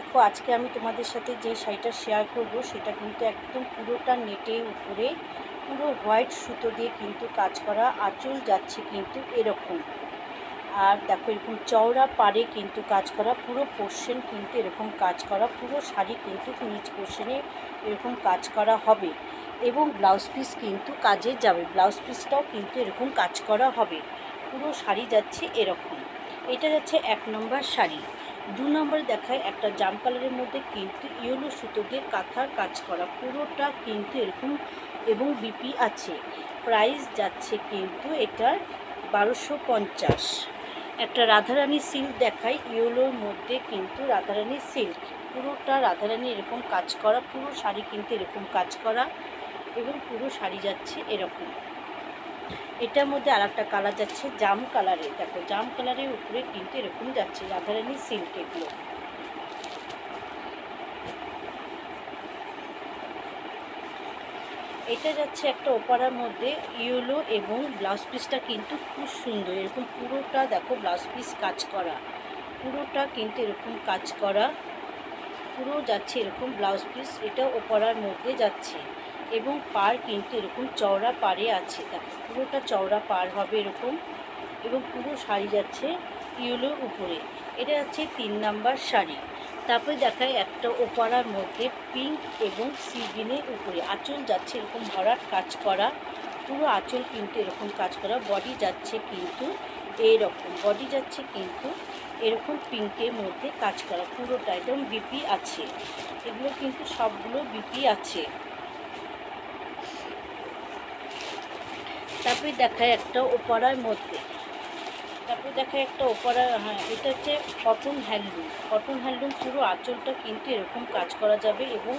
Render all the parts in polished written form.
দেখো আজকে আমি তোমাদের সাথে যে শাড়িটা শেয়ার করব সেটা কিন্তু একদম পুরোটা নেটের উপরে পুরো হোয়াইট সুতো দিয়ে কিন্তু কাজ করা, আঁচল যাচ্ছে কিন্তু এরকম। আর দেখো এরকম চওড়া পাড়ে কিন্তু কাজ করা, পুরো পোর্শন কিন্তু এরকম কাজ করা, পুরো শাড়ি কিন্তু নিচ পোর্শনে এরকম কাজ করা হবে এবং ব্লাউজ পিস কিন্তু কাজে যাবে, ব্লাউজ পিসটাও কিন্তু এরকম কাজ করা হবে। পুরো শাড়ি যাচ্ছে এরকম। এটা যাচ্ছে 1 নম্বর শাড়ি। 2 নম্বরে দেখায় একটা জাম কালারের মধ্যে কিন্তু ইয়েলো সুতো দিয়ে কাঁথার কাজ করা, পুরোটা কিন্তু এরকম এবং বিপি আছে। প্রাইস যাচ্ছে কিন্তু এটার 1250। একটা রাধারানী সিল্ক দেখাই, ইয়েলোর মধ্যে কিন্তু রাধারানী সিল্ক, পুরোটা রাধারানী এরকম কাজ করা, পুরো শাড়ি কিন্তু এরকম কাজ করা এবং পুরো শাড়ি যাচ্ছে এরকম। এটার মধ্যে আর একটা কালার যাচ্ছে জাম কালারে, দেখো জাম কালারের উপরে কিন্তু এরকম যাচ্ছে রাধারানী সিল্ক। এগুলো এটা যাচ্ছে একটা ওপারার মধ্যে ইয়েলো এবং ব্লাউজ পিসটা কিন্তু খুব সুন্দর, এরকম পুরোটা দেখো ব্লাউজ পিস কাজ করা, পুরোটা কিন্তু এরকম কাজ করা, পুরো যাচ্ছে এরকম ব্লাউজ পিস। এটা ওপারার মধ্যে যাচ্ছে এবং পার কিন্তু এরকম চওড়া পাড়ে আছে, দেখো পুরোটা চওড়া পার হবে এরকম এবং পুরো শাড়ি যাচ্ছে ইয়েলোর উপরে। এটা যাচ্ছে 3 নাম্বার শাড়ি। তারপরে দেখায় একটা ওপারার মধ্যে পিঙ্ক এবং সি গ্রিনের উপরে আঁচল যাচ্ছে এরকম ভরাট কাজ করা, পুরো আঁচল কিন্তু এরকম কাজ করা, বডি যাচ্ছে কিন্তু এইরকম, বডি যাচ্ছে কিন্তু এরকম পিঙ্কের মধ্যে কাজ করা, পুরোটা একদম বিপি আছে। এগুলো কিন্তু সবগুলো বিপি আছে। তারপরে দেখায় একটা ওপারার মধ্যে, তারপরে দেখায় একটা ওপারা, হ্যাঁ এটা হচ্ছে কটন হ্যান্ডলুম। কটন হ্যান্ডলুম পুরো আঁচলটা কিন্তু এরকম কাজ করা যাবে এবং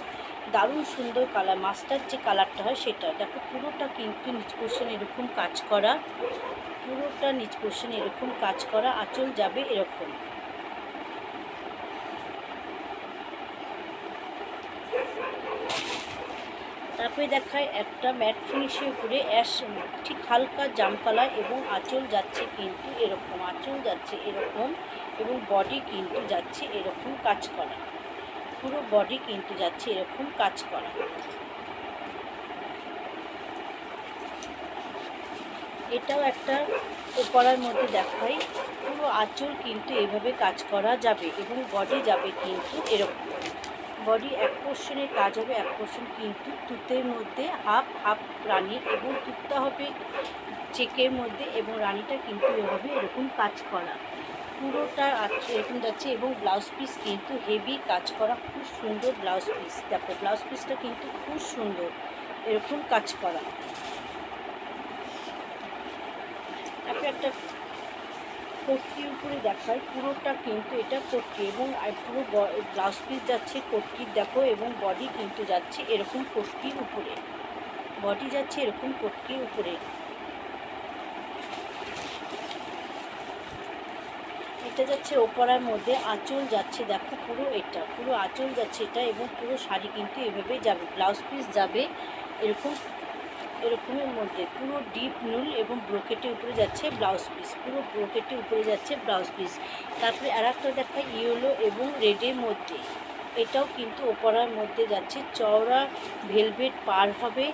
দারুণ সুন্দর কালার, মাস্টার যে কালারটা হয় সেটা, দেখো পুরোটা কিন্তু নিচ পোর্শন এরকম কাজ করা, পুরোটা নিচ পোর্শন এরকম কাজ করা, আঁচল যাবে এরকম। তারপরে দেখায় একটা ম্যাট ফিনিশের উপরে অ্যাশ ঠিক হালকা জাম কালার এবং আঁচল যাচ্ছে কিন্তু এরকম, আঁচল যাচ্ছে এরকম এবং বডি কিন্তু যাচ্ছে এরকম কাজ করা, পুরো বডি কিন্তু যাচ্ছে এরকম কাজ করা। এটাও একটা ওপরার মধ্যে দেখাই, পুরো আঁচল কিন্তু এভাবে কাজ করা যাবে এবং বডি যাবে কিন্তু এরকম, বডি এক পোর্শনের কাজ হবে, এক পোর্শন কিন্তু তুতের মধ্যে হাফ হাফ রানী এবং তুতটা হবে চেকের মধ্যে এবং রানীটা কিন্তু এভাবে এরকম কাজ করা, পুরোটা এরকম যাচ্ছে এবং ব্লাউজ পিস কিন্তু হেভি কাজ করা, খুব সুন্দর ব্লাউজ পিস, দেখো ব্লাউজ পিসটা কিন্তু খুব সুন্দর এরকম কাজ করা। তারপরে একটা কোটকির উপরে দেখায়, পুরোটা কিন্তু এটা কোটকি এবং পুরো ব্লাউজ পিস যাচ্ছে কোটকির, দেখো এবং বডি কিন্তু যাচ্ছে এরকম কোটকির উপরে, বডি যাচ্ছে এরকম কোটকির উপরে। এটা যাচ্ছে ওপরার মধ্যে, আঁচল যাচ্ছে দেখো পুরো, এটা পুরো আঁচল যাচ্ছে এটা এবং পুরো শাড়ি কিন্তু এভাবে যাবে, ব্লাউজ পিস যাবে এরকম এরকমের মধ্যে, পুরো ডিপ নুল এবং ব্রোকেটের উপরে যাচ্ছে ব্লাউজ পিস, পুরো ব্রোকেটের উপরে যাচ্ছে ব্লাউজ পিস। তারপরে আর একটা দেখায় ইয়েলো এবং রেডের মধ্যে, এটাও কিন্তু ওপরার মধ্যে যাচ্ছে, চওড়া ভেলভেট পার হবে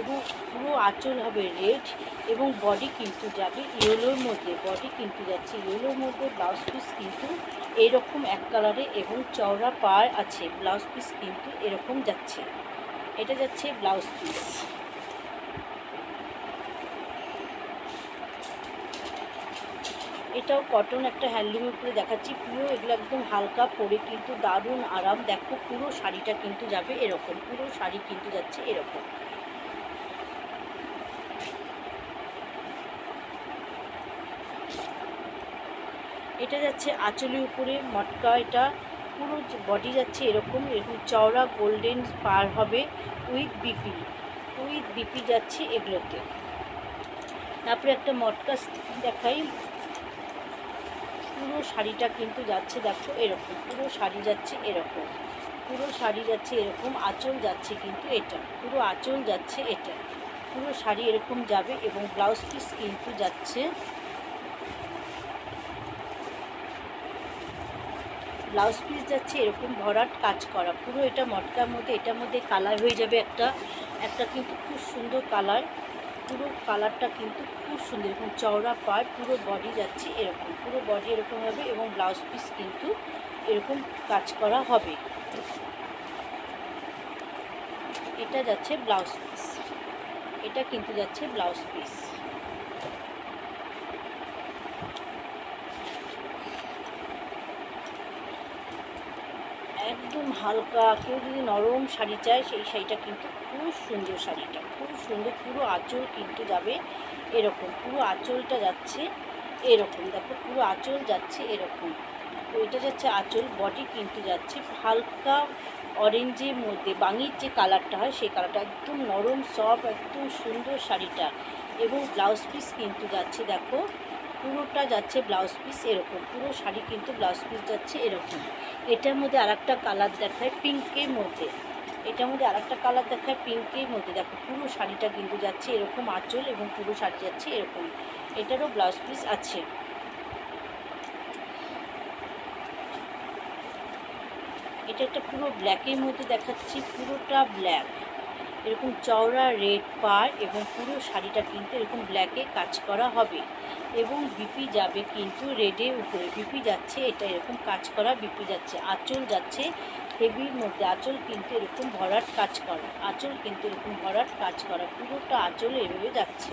এবং পুরো আঁচল হবে রেড এবং বডি কিন্তু যাবে ইয়েলোর মধ্যে, বডি কিন্তু যাচ্ছে ইয়েলোর মধ্যে, ব্লাউজ পিস কিন্তু এরকম এক কালারে এবং চওড়া পার আছে, ব্লাউজ পিস কিন্তু এরকম যাচ্ছে, এটা যাচ্ছে ব্লাউজ পিস। এটাও কটন একটা হ্যান্ডলুমের উপরে দেখাচ্ছি, পুরো এগুলো একদম হালকা পরে কিন্তু দারুণ আরাম, দেখো পুরো শাড়িটা কিন্তু যাবে এরকম, পুরো শাড়ি কিন্তু যাচ্ছে এরকম। এটা যাচ্ছে আঁচলের উপরে মটকা, এটা পুরো বডি যাচ্ছে এরকম এরকম চওড়া গোল্ডেন পার হবে উইথ বিপি, উইথ বিপি যাচ্ছে এগুলোতে। তারপরে একটা মটকা দেখাই, পুরো শাড়িটা কিন্তু যাচ্ছে দেখো এরকম, পুরো শাড়ি যাচ্ছে এরকম, পুরো শাড়ি যাচ্ছে এরকম, আঁচল যাচ্ছে কিন্তু এটা, পুরো আঁচল যাচ্ছে এটা, পুরো শাড়ি এরকম যাবে এবং ব্লাউজ পিস কিন্তু যাচ্ছে, ব্লাউজ পিস যাচ্ছে এরকম ভরাট কাজ করা। পুরো এটা মটকার মধ্যে, এটার মধ্যে কালার হয়ে যাবে একটা একটা কিন্তু খুব সুন্দর কালার। পুরো কালারটা কিন্তু খুব সুন্দর, এরকম চওড়া পাড়, পুরো বডি যাচ্ছে এরকম, পুরো বডি এরকম হবে এবং ব্লাউজ পিস কিন্তু এরকম কাজ করা হবে। এটা যাচ্ছে ব্লাউজ পিস, এটা কিন্তু যাচ্ছে ব্লাউজ পিস। একদম হালকা, কেউ যদি নরম শাড়ি চায় সেই শাড়িটা কিন্তু খুব সুন্দর, শাড়িটা খুব সুন্দর। পুরো আঁচল কিন্তু যাবে এরকম, পুরো আঁচলটা যাচ্ছে এরকম, দেখো পুরো আঁচল যাচ্ছে এরকম। তো এটা যাচ্ছে আঁচল, বডি কিন্তু যাচ্ছে হালকা অরেঞ্জের মধ্যে, বাঙির যে কালারটা হয় সেই কালারটা, একদম নরম সফট, একদম সুন্দর শাড়িটা। এবং ব্লাউজ পিস কিন্তু যাচ্ছে, দেখো পুরোটা যাচ্ছে ব্লাউজ পিস এরকম, পুরো শাড়ি কিন্তু ব্লাউজ পিস যাচ্ছে এরকম। এটার মধ্যে আরেকটা কালার দেখায় পিঙ্কের মধ্যে, এটার মধ্যে আরেকটা কালার দেখায় পিঙ্কের মধ্যে, দেখো পুরো শাড়িটা কিন্তু যাচ্ছে এরকম আঁচল এবং পুরো শাড়ি যাচ্ছে এরকম। এটারও ব্লাউজ পিস আছে। এটা একটা পুরো ব্ল্যাকের মধ্যে দেখাচ্ছি, পুরোটা ব্ল্যাক, এরকম চওড়া রেড পাড় এবং পুরো শাড়িটা কিন্তু এরকম ব্ল্যাকে কাজ করা হবে। এবং বিপি যাবে কিন্তু রেডের উপরে, বিপি যাচ্ছে এটা এরকম কাজ করা, বিপি যাচ্ছে, আঁচল যাচ্ছে হেভির মধ্যে, আঁচল কিন্তু এরকম ভরাট কাজ করা, আঁচল কিন্তু এরকম ভরাট কাজ করা, পুরোটা আঁচল এভাবে যাচ্ছে।